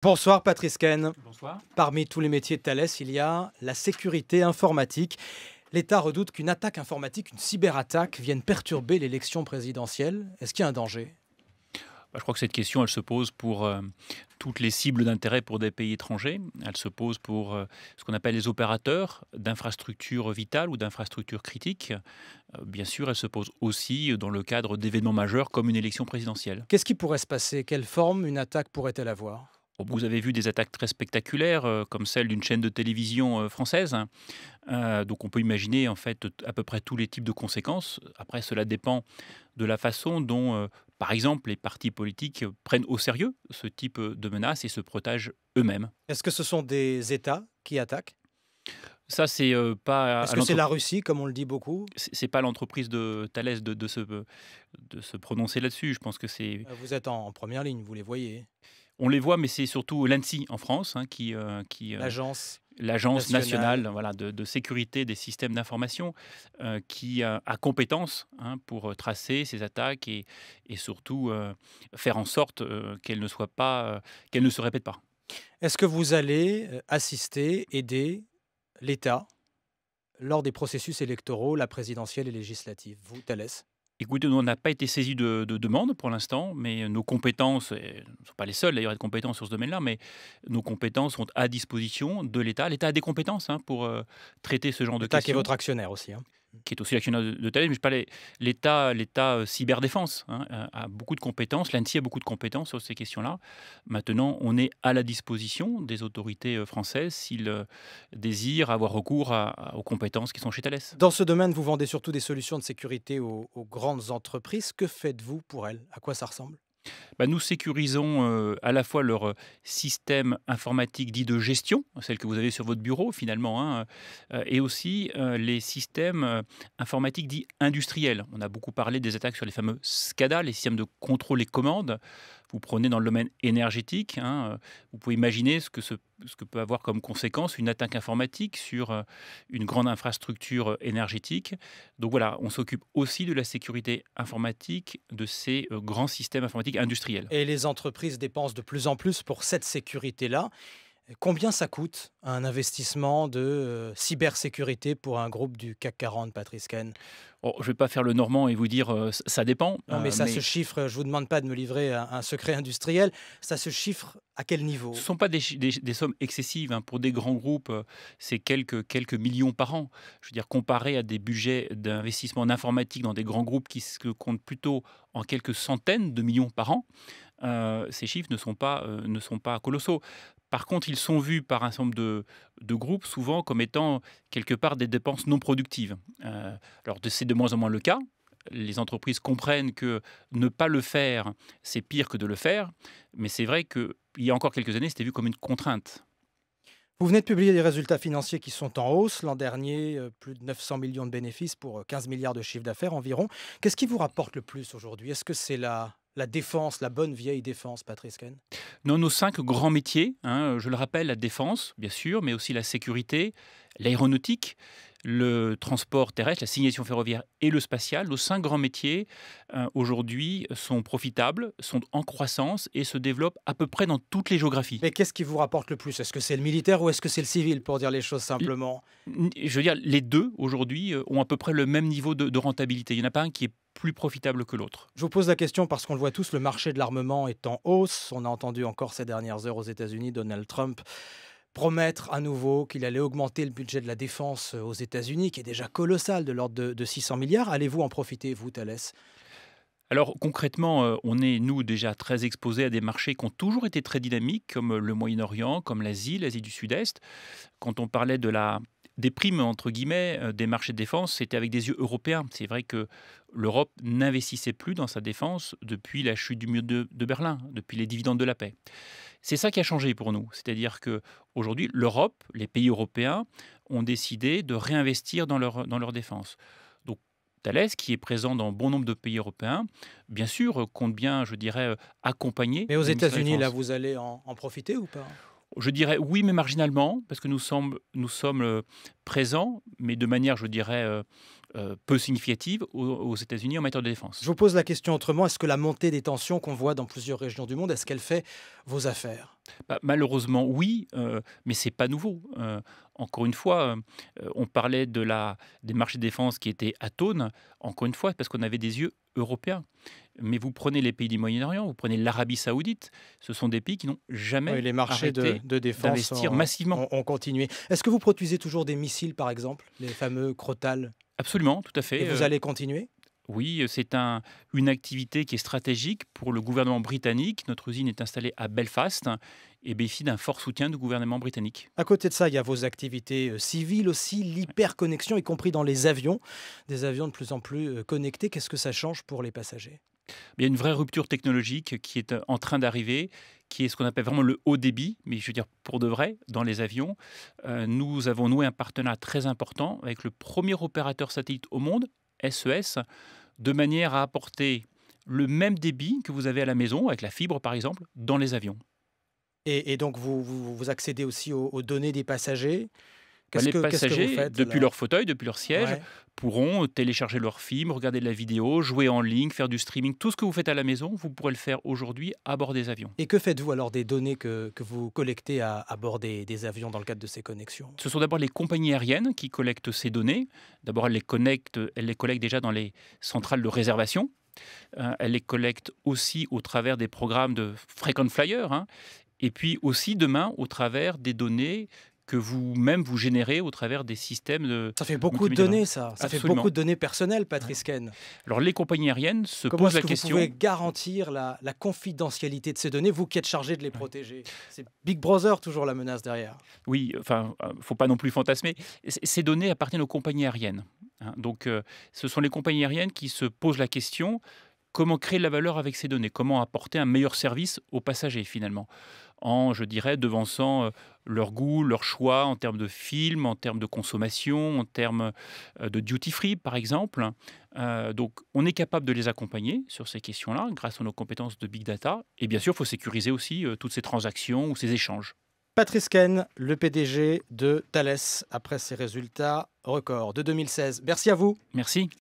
Bonsoir Patrice Caine. Bonsoir. Parmi tous les métiers de Thales, il y a la sécurité informatique. L'État redoute qu'une attaque informatique, une cyberattaque, vienne perturber l'élection présidentielle. Est-ce qu'il y a un danger? Je crois que cette question, elle se pose pour toutes les cibles d'intérêt pour des pays étrangers. Elle se pose pour ce qu'on appelle les opérateurs d'infrastructures vitales ou d'infrastructures critiques. Bien sûr, elle se pose aussi dans le cadre d'événements majeurs comme une élection présidentielle. Qu'est-ce qui pourrait se passer? Quelle forme une attaque pourrait-elle avoir? Vous avez vu des attaques très spectaculaires, comme celle d'une chaîne de télévision française. Donc on peut imaginer en fait à peu près tous les types de conséquences. Après, cela dépend de la façon dont, par exemple, les partis politiques prennent au sérieux ce type de menaces et se protègent eux-mêmes. Est-ce que ce sont des États qui attaquent? Ça, c'est pas Est-ce à que c'est la l'entreprise. Russie, comme on le dit beaucoup? C'est pas à l'entreprise de Thales de se prononcer là-dessus. Je pense que c'est. Vous êtes en première ligne, vous les voyez. On les voit, mais c'est surtout l'ANSSI en France L'agence l'Agence nationale. nationale voilà, de sécurité des systèmes d'information, qui a compétence pour tracer ces attaques et surtout faire en sorte qu'elles ne se répètent pas. Est-ce que vous allez assister, aider l'État lors des processus électoraux, la présidentielle et législative, vous, Thales? Écoutez, nous, on n'a pas été saisis de demande pour l'instant, mais nos compétences, et nous ne sommes pas les seuls d'ailleurs à être compétents sur ce domaine-là, mais nos compétences sont à disposition de l'État. L'État a des compétences pour traiter ce genre de L'État qui est questions, votre actionnaire aussi, hein. qui est aussi l'actionnaire de Thales, mais je parlais l'État cyberdéfense a beaucoup de compétences, l'ANSSI a beaucoup de compétences sur ces questions-là. Maintenant, on est à la disposition des autorités françaises s'ils désirent avoir recours aux compétences qui sont chez Thales. Dans ce domaine, vous vendez surtout des solutions de sécurité aux grandes entreprises. Que faites-vous pour elles? À quoi ça ressemble? Nous sécurisons à la fois leur système informatique dit de gestion, celle que vous avez sur votre bureau finalement, et aussi les systèmes informatiques dits industriels. On a beaucoup parlé des attaques sur les fameux SCADA, les systèmes de contrôle et commande. Vous prenez dans le domaine énergétique, vous pouvez imaginer ce que peut avoir comme conséquence une attaque informatique sur une grande infrastructure énergétique. Donc voilà, on s'occupe aussi de la sécurité informatique de ces grands systèmes informatiques industriels. Et les entreprises dépensent de plus en plus pour cette sécurité-là. Combien ça coûte un investissement de cybersécurité pour un groupe du CAC 40, Patrice Caine? Oh, je ne vais pas faire le normand et vous dire ça dépend, Non, mais ça se mais chiffre, je vous demande pas de me livrer un secret industriel, ça se chiffre à quel ce ne niveau? sont pas des sommes excessives. Pour des grands groupes, c'est quelques millions par an. Je veux dire, comparé à des budgets d'investissement en informatique dans des grands groupes qui se comptent plutôt en quelques centaines de millions par an, ces chiffres ne sont pas colossaux. Par contre, ils sont vus par un certain nombre de groupes souvent comme étant quelque part des dépenses non productives. Alors, c'est de moins en moins le cas. Les entreprises comprennent que ne pas le faire, c'est pire que de le faire. Mais c'est vrai qu'il y a encore quelques années, c'était vu comme une contrainte. Vous venez de publier des résultats financiers qui sont en hausse. L'an dernier, plus de 900 millions de bénéfices pour 15 milliards de chiffre d'affaires environ. Qu'est-ce qui vous rapporte le plus aujourd'hui? Est-ce que c'est la défense, la bonne vieille défense, Patrice Caine? Dans nos 5 grands métiers, je le rappelle, la défense, bien sûr, mais aussi la sécurité, l'aéronautique, le transport terrestre, la signalisation ferroviaire et le spatial, nos 5 grands métiers, aujourd'hui, sont profitables, sont en croissance et se développent à peu près dans toutes les géographies. Mais qu'est-ce qui vous rapporte le plus? Est-ce que c'est le militaire ou est-ce que c'est le civil, pour dire les choses simplement? Je veux dire, les 2, aujourd'hui, ont à peu près le même niveau de rentabilité. Il n'y en a pas un qui est plus profitable que l'autre. Je vous pose la question parce qu'on le voit tous, le marché de l'armement est en hausse. On a entendu encore ces dernières heures aux États-Unis Donald Trump promettre à nouveau qu'il allait augmenter le budget de la défense aux États-Unis, qui est déjà colossal, de l'ordre de 600 milliards. Allez-vous en profiter, vous, Thales? Alors concrètement, on est, nous, déjà très exposés à des marchés qui ont toujours été très dynamiques, comme le Moyen-Orient, comme l'Asie du Sud-Est. Quand on parlait des primes, entre guillemets, des marchés de défense, c'était avec des yeux européens. C'est vrai que l'Europe n'investissait plus dans sa défense depuis la chute du mur de Berlin, depuis les dividendes de la paix. C'est ça qui a changé pour nous. C'est-à-dire qu'aujourd'hui, l'Europe, les pays européens, ont décidé de réinvestir dans leur défense. Donc, Thales, qui est présent dans bon nombre de pays européens, bien sûr, compte bien, je dirais, accompagner Mais aux le ministère de la États-Unis, là, Défense. vous allez en profiter ou pas? Je dirais oui, mais marginalement, parce que nous sommes présents, mais de manière, je dirais, peu significative aux États-Unis en matière de défense. Je vous pose la question autrement, est-ce que la montée des tensions qu'on voit dans plusieurs régions du monde, est-ce qu'elle fait vos affaires? Bah, malheureusement, oui, mais c'est pas nouveau. Encore une fois, on parlait des marchés de défense qui étaient atones, encore une fois, parce qu'on avait des yeux européens. Mais vous prenez les pays du Moyen-Orient, vous prenez l'Arabie saoudite, ce sont des pays qui n'ont Oui, jamais les marchés arrêté de défense d'investir massivement. ont continué. Est-ce que vous produisez toujours des missiles, par exemple, les fameux Crotale, Absolument, tout à et fait. vous allez continuer? Oui, c'est une activité qui est stratégique pour le gouvernement britannique. Notre usine est installée à Belfast et bénéficie d'un fort soutien du gouvernement britannique. À côté de ça, il y a vos activités civiles aussi, l'hyperconnexion, y compris dans les avions, des avions de plus en plus connectés. Qu'est-ce que ça change pour les passagers? Il y a une vraie rupture technologique qui est en train d'arriver, qui est ce qu'on appelle vraiment le haut débit, mais je veux dire pour de vrai, dans les avions. Nous avons noué un partenariat très important avec le premier opérateur satellite au monde, SES, de manière à apporter le même débit que vous avez à la maison, avec la fibre par exemple, dans les avions. Et donc, vous accédez aussi aux données des passagers. Bah, les Qu'est-ce que vous passagers, faites depuis là? leur fauteuil, depuis leur siège, Ouais. pourront télécharger leurs films, regarder de la vidéo, jouer en ligne, faire du streaming. Tout ce que vous faites à la maison, vous pourrez le faire aujourd'hui à bord des avions. Et que faites-vous alors des données que vous collectez à bord des avions dans le cadre de ces connexions? Ce sont d'abord les compagnies aériennes qui collectent ces données. D'abord, elles les collectent déjà dans les centrales de réservation. Elles les collectent aussi au travers des programmes de frequent flyer, hein. Et puis aussi demain au travers des données que vous-même vous générez au travers des systèmes de Ça fait beaucoup de multimédia. données, ça. Ça fait beaucoup Absolument. de données personnelles, Ouais. Patrice Ken. Alors les compagnies aériennes se Comment posent est-ce la que vous pouvez question. garantir la confidentialité de ces données, vous qui êtes chargé de les Ouais. protéger? C'est Big Brother toujours la menace derrière. Oui, enfin, faut pas non plus fantasmer. Ces données appartiennent aux compagnies aériennes, hein. Donc, ce sont les compagnies aériennes qui se posent la question: comment créer de la valeur avec ces données? Comment apporter un meilleur service aux passagers finalement? En, je dirais, devançant, leur goût, leur choix en termes de films, en termes de consommation, en termes, de duty free par exemple. Donc on est capable de les accompagner sur ces questions-là grâce à nos compétences de big data et bien sûr, il faut sécuriser aussi, toutes ces transactions ou ces échanges. Patrice Ken, le PDG de Thales, après ses résultats records de 2016. Merci à vous. Merci.